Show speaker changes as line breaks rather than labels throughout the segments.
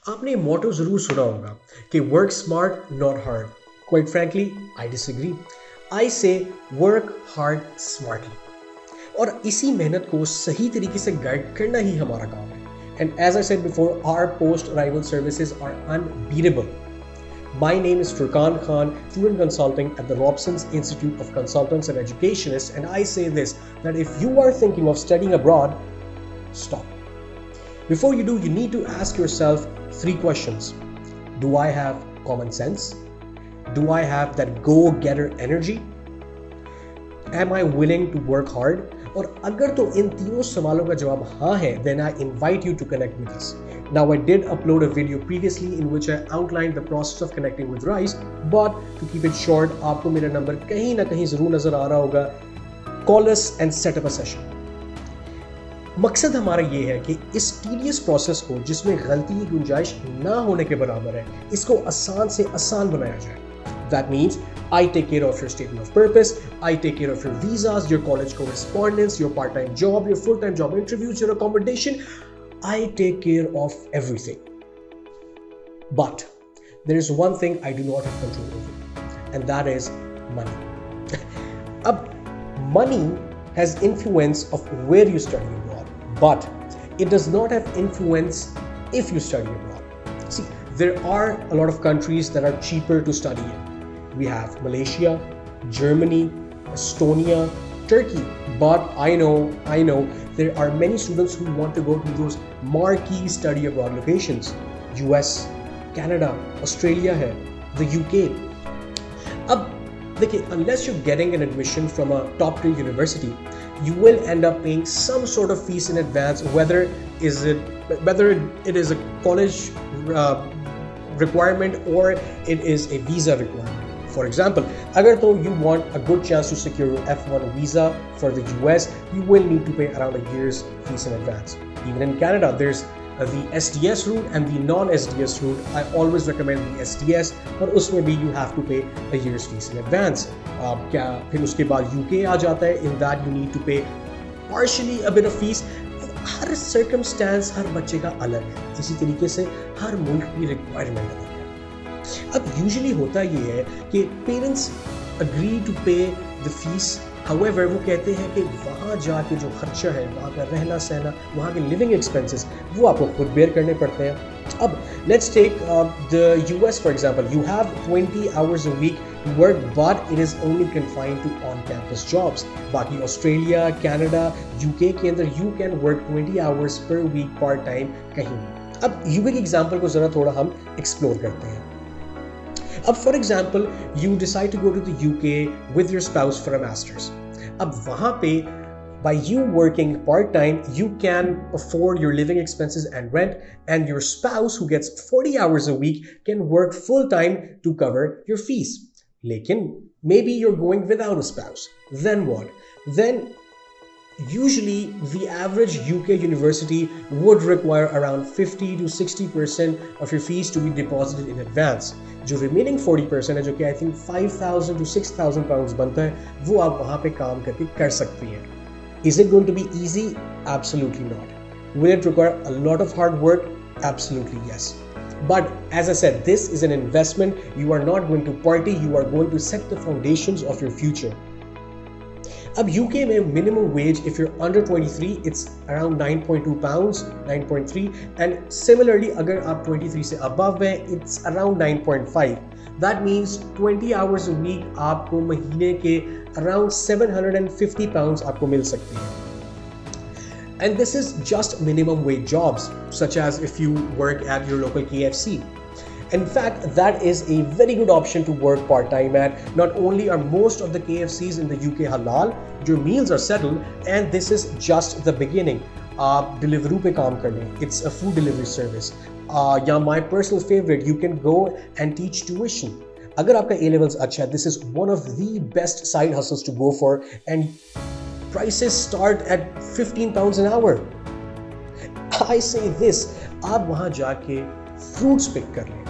आपने मोटो जरूर सुना होगा कि work smart not hard. Quite frankly I disagree. I say work hard smartly. और इसी मेहनत को सही तरीके से गाइड करना ही हमारा काम है. And as I said before, our post arrival services are unbeatable. My name is Furqan Khan, student consulting at the Robson's Institute of Consultants and Educationists, and I say this, that if you are thinking of studying abroad, stop. Before you do, you need to ask yourself 3 questions. Do I have common sense? Do I have that go-getter energy? Am I willing to work hard? और अगर तो इन तीनों सवालों का जवाब हाँ है, then I invite you to connect with us. Now I did upload a video previously in which I outlined the process of connecting with Rise, but to keep it short, आपको मेरा नंबर कहीं ना कहीं जरूर नजर आ रहा होगा. Call us and set up a session. मकसद हमारा ये है कि इस टीडियस प्रोसेस को, जिसमें गलती की गुंजाइश ना होने के बराबर है, इसको आसान से आसान बनाया जाए. That means I take care of your statement of purpose, I take care of your visas, your college correspondence, your part-time job, your full-time job interviews, your accommodation. I take care of everything. But there is one thing I do not have control over, and that is money. Ab, money has influence of where you study abroad, but it does not have influence if you study abroad. See, there are a lot of countries that are cheaper to study in. We have Malaysia, Germany, Estonia, Turkey. But I know there are many students who want to go to those marquee study abroad locations. US, Canada, Australia है, the UK. अब देखिए, unless you're getting an admission from a top tier university, you will end up paying some sort of fees in advance, whether it is a college requirement or it is a visa requirement. For example, agar to you want a good chance to secure your F1 visa for the US, you will need to pay around a year's fees in advance. Even in Canada, there's the SDS route and the non-SDS route. I always recommend the SDS, but उसमें भी you have to pay a year's fees in advance. क्या फिर उसके बाद UK आ जाता है. In that you need to pay partially a bit of fees. Her circumstance हर बच्चे का अलग है. इसी तरीके से हर मुल्क की requirement अलग है. अब यूजुअली होता ये है कि पेरेंट्स अग्री टू पे द फीस. हाउएवर वो कहते हैं कि वहाँ जाके जो खर्चा है, वहाँ का रहना सहना, वहाँ के लिविंग एक्सपेंसेस, वो आपको खुद बेयर करने पड़ते हैं. अब let's take the US for example. You have 20 hours a week work, but it is only confined to on campus jobs. बाकी ऑस्ट्रेलिया, कनाडा, यूके के अंदर you can work 20 hours per week part time कहीं भी. अब UK के example को ज़रा थोड़ा हम एक्सप्लोर करते हैं. अब for example you decide to go to the UK with your spouse for a masters. अब वहाँ पे by you working part-time, you can afford your living expenses and rent, and your spouse who gets 40 hours a week can work full-time to cover your fees. Lekin maybe you're going without a spouse. Then what? Then usually the average UK university would require around 50 to 60% of your fees to be deposited in advance. जो remaining 40% है, जो कि I think 5,000 to 6,000 pounds बनता है, वो आप वहाँ पे काम करके कर सकती हैं. Is it going to be easy? Absolutely not. Will it require a lot of hard work? Absolutely yes. But as I said, this is an investment. You are not going to party, you are going to set the foundations of your future. अब UK में minimum wage, if you're under 23, it's around 9.2 pounds, 9.3, and similarly अगर आप 23 से above हैं, it's around 9.5. That means 20 hours a week आपको महीने के around 750 pounds आपको मिल सकती है. And this is just minimum wage jobs, such as if you work at your local KFC. In fact, that is a very good option to work part-time at. Not only are most of the KFCs in the UK halal, your meals are settled, and this is just the beginning. Deliveroo पे काम करने, it's a food delivery service. Yeah, my personal favorite, you can go and teach tuition. अगर आपका A levels अच्छा है, this is one of the best side hustles to go for, and prices start at 15 pounds an hour. I say this, आप वहाँ जाके fruits pick कर लें.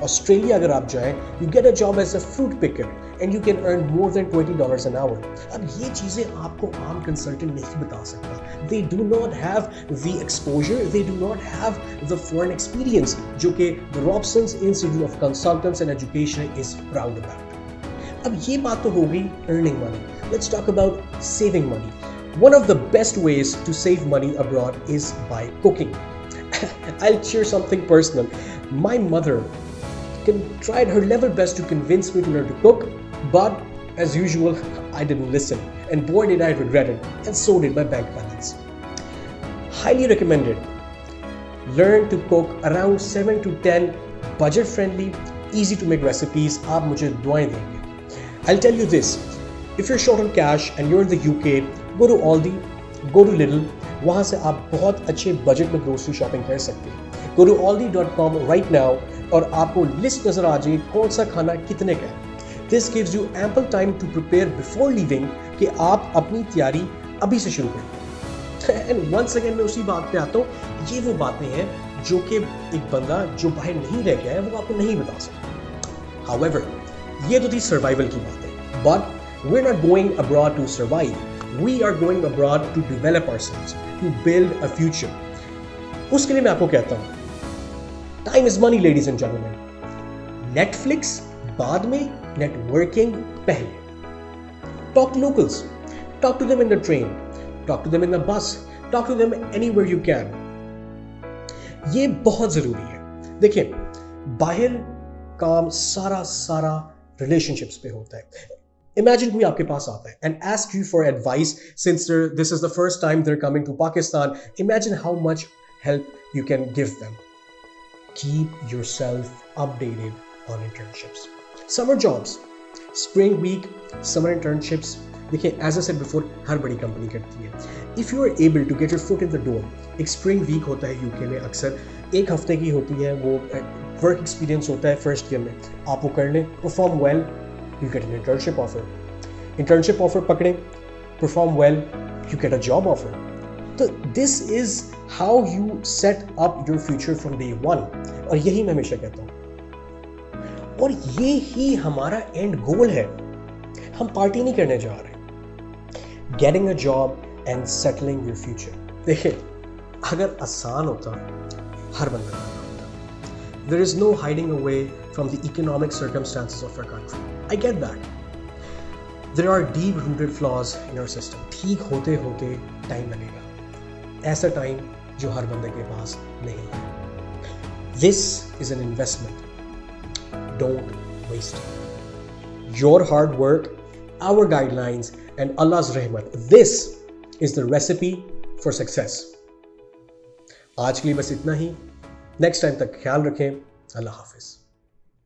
Australia अगर आप जाएं, you get a job as a fruit picker. and you can earn more than $20 an hour. अब ये चीजें आपको आम कंसल्टेंट नहीं बता सकता. They do not have the exposure, they do not have the foreign experience जो कि the Robson's Institute of Consultants and Education is proud about. अब ये बात तो हो गई earning money. Let's talk about saving money. One of the best ways to save money abroad is by cooking. I'll share something personal. My mother tried her level best to convince me to learn to cook, but as usual, I didn't listen. And boy did I regret it, and so did my bank balance. Highly recommended. Learn to cook around 7 to 10 budget friendly, easy to make recipes. आप मुझे दुआएं देंगे. I'll tell you this, if you're short on cash and you're in the UK, go to Aldi, go to Lidl, वहाँ से आप बहुत अच्छे budget में ग्रोसरी शॉपिंग कर सकते हैं. Go to aldi.com right now और आपको लिस्ट नजर आ जाएगी कौन सा खाना कितने का है. This gives you ample time to prepare before leaving कि आप अपनी तैयारी अभी से शुरू करें. And once again मैं उसी बात पे आता हूँ, ये वो बातें हैं जो कि एक बंदा जो बाहर नहीं रह गया है वो आपको नहीं बता सकता. However, ये तो थी सर्वाइवल की बातें. But we're not going abroad to survive. We are going abroad to develop ourselves, to build a future. उसके लिए मैं आपको कहता हूँ, time is money ladies and gentlemen. Netflix बाद में, नेटवर्किंग पहले. Talk to locals, talk to them in the train, talk to them in the bus, talk to them anywhere you can. ये बहुत जरूरी है. देखिए, बाहर काम सारा रिलेशनशिप्स पे होता है. Imagine कोई आपके पास आता है and ask you for advice since this is the first time they're coming to Pakistan. Imagine how much help you can give them. Keep yourself updated on internships. Summer jobs, spring week, summer internships. देखिए, as I said before, हर बड़ी company करती है. If you are able to get your foot in the door, एक spring week होता है UK में, अक्सर एक हफ्ते की होती है, वो वर्क एक्सपीरियंस होता है फर्स्ट ईयर में. आप वो कर लें, perform well, you get an internship offer. Internship offer पकड़े, perform well, you get a job offer. So this is how you set up your future from day one. और यही मैं हमेशा कहता हूँ. और ये ही हमारा एंड गोल है. हम पार्टी नहीं करने जा रहे. Getting a job and settling your future. देखिए, अगर आसान होता, हर बंदा करता. There is no hiding away from the economic circumstances of our country. I get that. There are deep-rooted flaws in our system. ठीक होते होते टाइम लगेगा. ऐसा टाइम जो हर बंदे के पास नहीं है. This is an investment. Don't waste it. Your hard work, our guidelines, and Allah's rahmat. This is the recipe for success. आज के लिए बस इतना ही. नेक्स्ट टाइम तक ख्याल रखें. अल्लाह हाफिज.